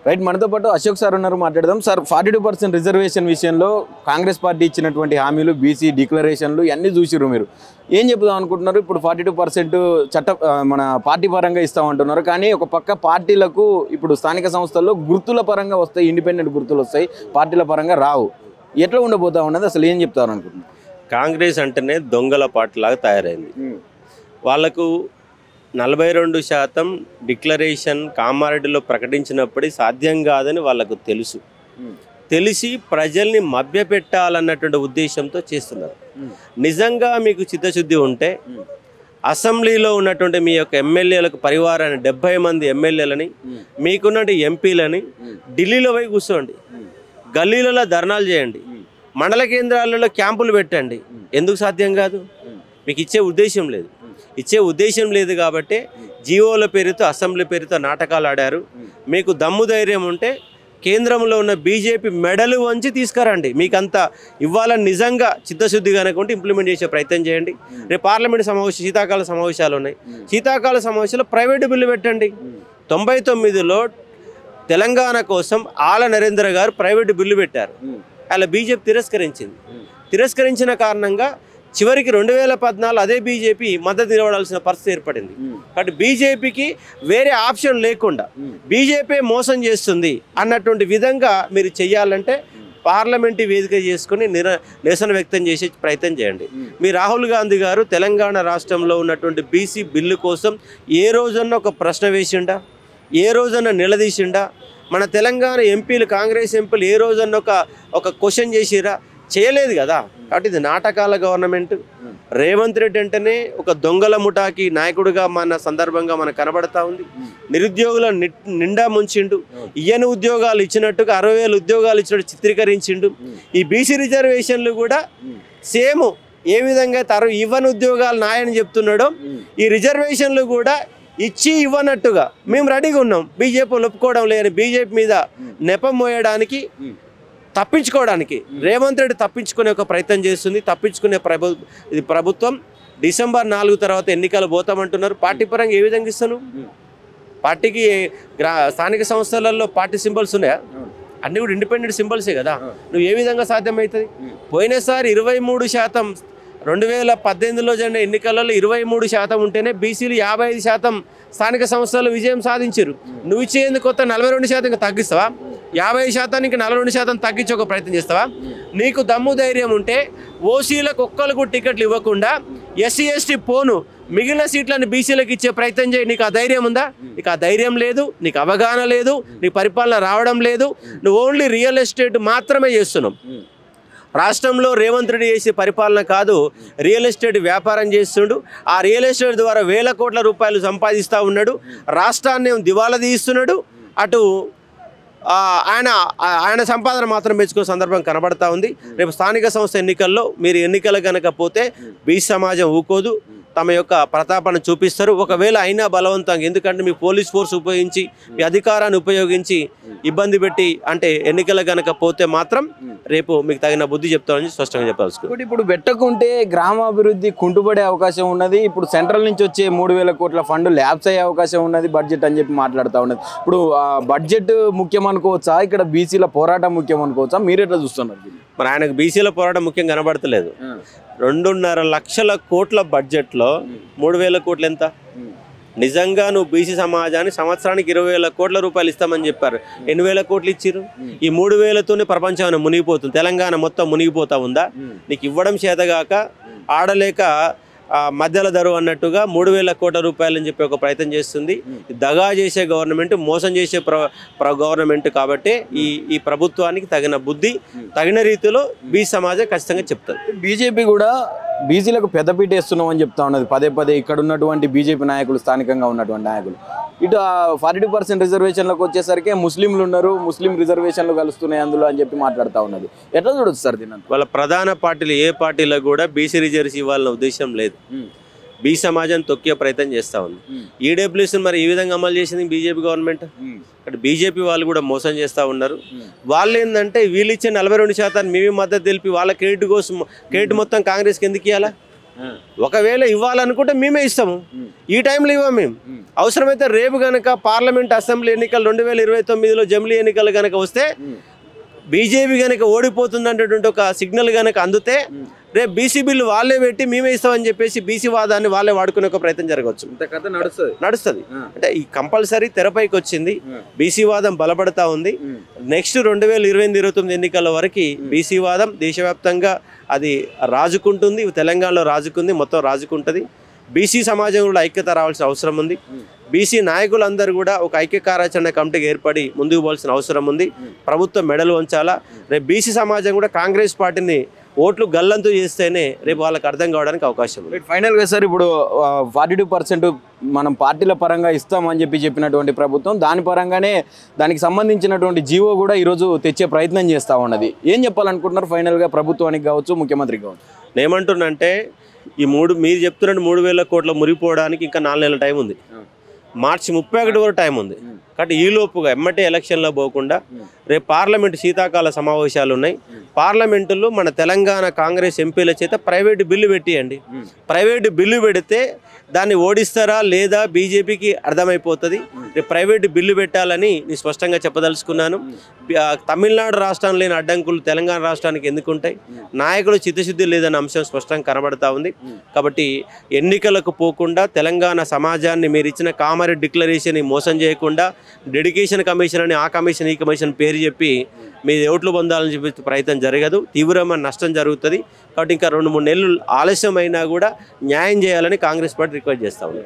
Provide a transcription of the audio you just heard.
Right, మనతో పాటు Ashok sir ఉన్నారు, మాట్లాడదాం. సార్, 42% రిజర్వేషన్ విషయంలో కాంగ్రెస్ పార్టీ ఇచ్చినటువంటి హామీలు, బీసీ డిక్లరేషన్లు ఇవన్నీ చూసిర్రు. మీరు ఏం చెప్దాం అనుకుంటున్నారు? ఇప్పుడు 42% మన పార్టీ పరంగా ఇస్తామంటున్నారు, కానీ ఒక పక్క పార్టీలకు ఇప్పుడు స్థానిక సంస్థల్లో గుర్తుల పరంగా వస్తాయి, ఇండిపెండెంట్ గుర్తులు వస్తాయి, పార్టీల పరంగా రావు. ఎట్లా ఉండబోతా ఉన్నది, అసలు ఏం చెప్తారు అనుకుంటున్నారు? కాంగ్రెస్ అంటేనే దొంగల పార్టీలాగా తయారైంది. వాళ్లకు 42% డిక్లరేషన్ కామారెడ్డిలో ప్రకటించినప్పుడు సాధ్యం కాదని వాళ్ళకు తెలిసి ప్రజల్ని మభ్యపెట్టాలన్నటువంటి ఉద్దేశంతో చేస్తున్నారు. నిజంగా మీకు చిత్తశుద్ధి ఉంటే అసెంబ్లీలో ఉన్నటువంటి మీ యొక్క ఎమ్మెల్యేలకు పరివారాన్ని 70 మంది ఎమ్మెల్యేలని, మీకున్నటువంటి ఎంపీలని ఢిల్లీలో పోయి కూర్చోండి, గల్లీలలో ధర్నాలు చేయండి, మండల కేంద్రాలలో క్యాంపులు పెట్టండి. ఎందుకు సాధ్యం కాదు? మీకు ఇచ్చే ఉద్దేశం లేదు కాబట్టి జీవోల పేరుతో, అసెంబ్లీ పేరుతో నాటకాలు ఆడారు. మీకు దమ్ము ధైర్యం ఉంటే కేంద్రంలో ఉన్న బీజేపీ మెడలు వంచి తీసుకురండి. మీకు అంత ఇవ్వాలని నిజంగా చిత్తశుద్ధిగా అనుకుంటే ఇంప్లిమెంట్ చేసే ప్రయత్నం చేయండి. రేపు పార్లమెంట్ శీతాకాల సమావేశాలు ఉన్నాయి. శీతాకాల సమావేశాల్లో ప్రైవేటు బిల్లు పెట్టండి. 99లో తెలంగాణ కోసం ఆల నరేంద్ర గారు ప్రైవేటు బిల్లు పెట్టారు. అలా బీజేపీ తిరస్కరించిన కారణంగా చివరికి 2014 అదే బీజేపీ మద్దతు నిలబడాల్సిన పరిస్థితి ఏర్పడింది. కాబట్టి బీజేపీకి వేరే ఆప్షన్ లేకుండా బీజేపీ మోసం చేస్తుంది అన్నటువంటి విధంగా మీరు చెయ్యాలంటే పార్లమెంటు వేదిక చేసుకుని నిరసన వ్యక్తం చేసే ప్రయత్నం చేయండి. మీ రాహుల్ గాంధీ గారు తెలంగాణ రాష్ట్రంలో ఉన్నటువంటి బీసీ బిల్లు కోసం ఏ రోజన్నా ఒక ప్రశ్న వేసిండా? ఏ రోజన్నా నిలదీసిండా? మన తెలంగాణ ఎంపీలు, కాంగ్రెస్ ఎంపీలు ఏ రోజన్నా ఒక క్వశ్చన్ చేసిరా? చేయలేదు కదా. కాబట్టి ఇది నాటకాల గవర్నమెంట్. రేవంత్ రెడ్డి అంటేనే ఒక దొంగల ముఠాకి నాయకుడిగా మన సందర్భంగా మనకు కనబడతా ఉంది. నిరుద్యోగుల నిండా ముంచిండు. ఇయ్యని ఉద్యోగాలు ఇచ్చినట్టుగా 60,000 ఉద్యోగాలు ఇచ్చినట్టు చిత్రీకరించిండు. ఈ బీసీ రిజర్వేషన్లు కూడా సేమ్ ఏ విధంగా ఇవ్వని ఉద్యోగాలు నాయని చెప్తున్నాడో, ఈ రిజర్వేషన్లు కూడా ఇచ్చి ఇవ్వనట్టుగా మేము రెడీగా ఉన్నాం. బీజేపీ ఒప్పుకోవడం లేని బీజేపీ మీద నెపం మోయడానికి, తప్పించుకోవడానికి రేవంత్ రెడ్డి తప్పించుకునే ఒక ప్రయత్నం చేస్తుంది. తప్పించుకునే ప్రభుత్వం. డిసెంబర్ 4 తర్వాత ఎన్నికలు పోతామంటున్నారు. పార్టీ పరంగా ఏ విధంగా ఇస్తాను? పార్టీకి స్థానిక సంస్థలలో పార్టీ సింబల్స్ ఉన్నాయా? అన్నీ కూడా ఇండిపెండెంట్ సింబల్సే కదా. నువ్వు ఏ విధంగా సాధ్యమవుతుంది? పోయినసారి 23%, 2018లో జరిగిన ఎన్నికలలో 23% ఉంటేనే బీసీలు 55% స్థానిక సంస్థలు విజయం సాధించారు. నువ్వు ఇచ్చేందుకు కొత్త 42% తగ్గిస్తావా? 50%కి 42% తగ్గించి ఒక ప్రయత్నం చేస్తావా? నీకు దమ్ము ధైర్యం ఉంటే ఓసీలకు ఒక్కరికి టికెట్లు ఇవ్వకుండా ఎస్సీ ఎస్టీ పోను మిగిలిన సీట్లను బీసీలకు ఇచ్చే ప్రయత్నం చేయి. నీకు ఆ ధైర్యం ఉందా? నీకు ఆ ధైర్యం లేదు, నీకు అవగాహన లేదు, నీ పరిపాలన రావడం లేదు. నువ్వు ఓన్లీ రియల్ ఎస్టేట్ మాత్రమే చేస్తున్నావు. రాష్ట్రంలో రేవంత్ రెడ్డి చేసే పరిపాలన కాదు, రియల్ ఎస్టేట్ వ్యాపారం చేస్తుండు. ఆ రియల్ ఎస్టేట్ ద్వారా వేల కోట్ల రూపాయలు సంపాదిస్తూ ఉన్నాడు. రాష్ట్రాన్ని దివాలా తీస్తున్నాడు. అటు ఆయన సంపాదన మాత్రం మెచ్చుకునే సందర్భం కనబడతా ఉంది. రేపు స్థానిక సంస్థ ఎన్నికల్లో మీరు ఎన్నికలు కనుక పోతే బీసీ సమాజం ఊకోదు, తమ యొక్క ప్రతాపాన్ని చూపిస్తారు. ఒకవేళ అయినా బలవంతంగా, ఎందుకంటే మీ పోలీస్ ఫోర్స్ ఉపయోగించి, మీ అధికారాన్ని ఉపయోగించి ఇబ్బంది పెట్టి అంటే ఎన్నికలు కనుక పోతే మాత్రం రేపు మీకు తగిన బుద్ధి చెప్తామని స్పష్టంగా చెప్పాల్సి. ఇప్పుడు పెట్టకుంటే గ్రామాభివృద్ధి కుంటుపడే అవకాశం ఉన్నది. ఇప్పుడు సెంట్రల్ నుంచి వచ్చే 3,000 కోట్ల ఫండ్ ల్యాబ్స్ అయ్యే అవకాశం ఉన్నది బడ్జెట్ అని చెప్పి మాట్లాడుతూ ఉన్నది. ఇప్పుడు బడ్జెట్ ముఖ్యం అనుకోవచ్చా, ఇక్కడ బీసీల పోరాటం ముఖ్యం అనుకోవచ్చా? మీరు ఎట్లా చూస్తున్నారు? మరి ఆయనకు బీసీల పోరాటం ముఖ్యం కనబడతలేదు. 2.5 లక్షల కోట్ల బడ్జెట్లో 3,000 కోట్లు ఎంత? నిజంగా నువ్వు బీసీ సమాజాన్ని సంవత్సరానికి 20,000 కోట్ల రూపాయలు ఇస్తామని చెప్పారు. 8,000 కోట్లు ఇచ్చిరు. ఈ 3,000తోనే ప్రపంచం మునిగిపోతుంది. తెలంగాణ మొత్తం మునిగిపోతా ఉందా? నీకు ఇవ్వడం చేతగాక ఆడలేక మధ్యల ధరువు అన్నట్టుగా 3,000 కోట్ల రూపాయలు అని చెప్పి ఒక ప్రయత్నం చేస్తుంది. దగా చేసే గవర్నమెంట్, మోసం చేసే గవర్నమెంట్. కాబట్టి ఈ ప్రభుత్వానికి తగిన బుద్ధి, తగిన రీతిలో బీసీ సమాజం ఖచ్చితంగా చెప్తుంది. బీజేపీ కూడా బీసీలకు పెద్దపీట వేస్తున్నాం అని చెప్తా ఉన్నది పదే. ఇక్కడ ఉన్నటువంటి బీజేపీ నాయకులు, స్థానికంగా ఉన్నటువంటి నాయకులు ఇటు 42% రిజర్వేషన్లకు వచ్చేసరికి ముస్లింలు ఉన్నారు, ముస్లిం రిజర్వేషన్లు కలుస్తున్నాయి అందులో అని చెప్పి మాట్లాడుతూ ఉన్నది. ఎట్లా చూడొచ్చు సార్ దీన్ని? వాళ్ళ ప్రధాన పార్టీలు ఏ పార్టీలో కూడా బీసీ రిజర్వేషన్ ఇవ్వాలన్న ఉద్దేశం లేదు. బీసీ సమాజాన్ని తొక్కే ప్రయత్నం చేస్తూ ఉంది. ఈడబ్ల్యూఎస్ని మరి ఈ విధంగా అమలు చేసింది బీజేపీ గవర్నమెంట్. అక్కడ బీజేపీ వాళ్ళు కూడా మోసం చేస్తూ ఉన్నారు. వాళ్ళు ఏంటంటే వీళ్ళు ఇచ్చే 42% మేమే మద్దతు తెలిపి వాళ్ళ క్రెడిట్ కోసం, క్రెడిట్ మొత్తం కాంగ్రెస్కి ఎందుకు ఇవ్వాలా? ఒకవేళ ఇవ్వాలనుకుంటే మేమే ఇస్తాము, ఈ టైంలో ఇవ్వము మేము. అవసరమైతే రేపు కనుక పార్లమెంట్ అసెంబ్లీ ఎన్నికలు 2029లో జమిలీ ఎన్నికలు కనుక వస్తే బీజేపీ కనుక ఓడిపోతుంది అనేటువంటి ఒక సిగ్నల్ కనుక అందుతే రేపు బీసీ బిల్లు వాళ్ళే పెట్టి మేమే ఇస్తామని చెప్పేసి బీసీ వాదాన్ని వాళ్ళే వాడుకునే ఒక ప్రయత్నం జరగవచ్చు. నడుస్తుంది అంటే ఈ కంపల్సరీ తెరపైకి వచ్చింది, బీసీ వాదం బలపడతా ఉంది. నెక్స్ట్ 2028-29 ఎన్నికల వరకు బీసీ వాదం దేశవ్యాప్తంగా అది రాజుకుంటుంది, తెలంగాణలో రాజుకుంది, మొత్తం రాజుకుంటుంది. బీసీ సమాజం కూడా ఐక్యత రావాల్సిన అవసరం ఉంది. బీసీ నాయకులందరూ కూడా ఒక ఐక్య కార్యాచరణ కమిటీకి ఏర్పడి ముందుకు పోవాల్సిన అవసరం ఉంది. ప్రభుత్వం మెడలు వంచాలా. రేపు బీసీ సమాజం కూడా కాంగ్రెస్ పార్టీని ఓట్లు గల్లంతు చేస్తేనే రేపు వాళ్ళకి అర్థం కావడానికి అవకాశం ఉంది. ఫైనల్గా సార్ ఇప్పుడు 42% మనం పార్టీల పరంగా ఇస్తామని చెప్పినటువంటి ప్రభుత్వం దాని పరంగానే దానికి సంబంధించినటువంటి జీవో కూడా ఈరోజు తెచ్చే ప్రయత్నం చేస్తూ ఉన్నది. ఏం చెప్పాలనుకుంటున్నారు ఫైనల్గా ప్రభుత్వానికి కావచ్చు, ముఖ్యమంత్రికి కావచ్చు? నేనేమంటున్నానంటే మీరు చెప్తున్నట్టు 3,000 కోట్ల మురిగిపోవడానికి ఇంకా 4 నెలల టైం ఉంది. మార్చి 31 వరకు టైం ఉంది. కాబట్టి ఈలోపుగా ఎమ్మటే ఎలక్షన్లో పోకుండా రేపు పార్లమెంటు శీతాకాల సమావేశాలు ఉన్నాయి. పార్లమెంటులో మన తెలంగాణ కాంగ్రెస్ ఎంపీల చేత ప్రైవేటు బిల్లు పెట్టియండి. ప్రైవేటు బిల్లు పెడితే దాన్ని ఓడిస్తారా లేదా బీజేపీకి అర్థమైపోతుంది. రేపు ప్రైవేటు బిల్లు పెట్టాలని నేను స్పష్టంగా చెప్పదలుచుకున్నాను. తమిళనాడు రాష్ట్రం లేని అడ్డంకులు తెలంగాణ రాష్ట్రానికి ఎందుకుంటాయి? నాయకులు చిత్తశుద్ధి లేదన్న అంశం స్పష్టంగా కనబడతా ఉంది. కాబట్టి ఎన్నికలకు పోకుండా తెలంగాణ సమాజాన్ని మీరు ఇచ్చిన కామారెడ్డి డిక్లరేషన్ మోసం చేయకుండా డెడికేషన్ కమిషన్ అని ఆ కమిషన్ ఈ కమిషన్ పేరు చెప్పి మీ ఓట్లు పొందాలని చెప్పి ప్రయత్నం జరగదు, తీవ్రమైన నష్టం జరుగుతుంది. కాబట్టి ఇంకా 2-3 నెలలు ఆలస్యం అయినా కూడా న్యాయం చేయాలని కాంగ్రెస్ పార్టీ రిక్వెస్ట్ చేస్తూ ఉంది.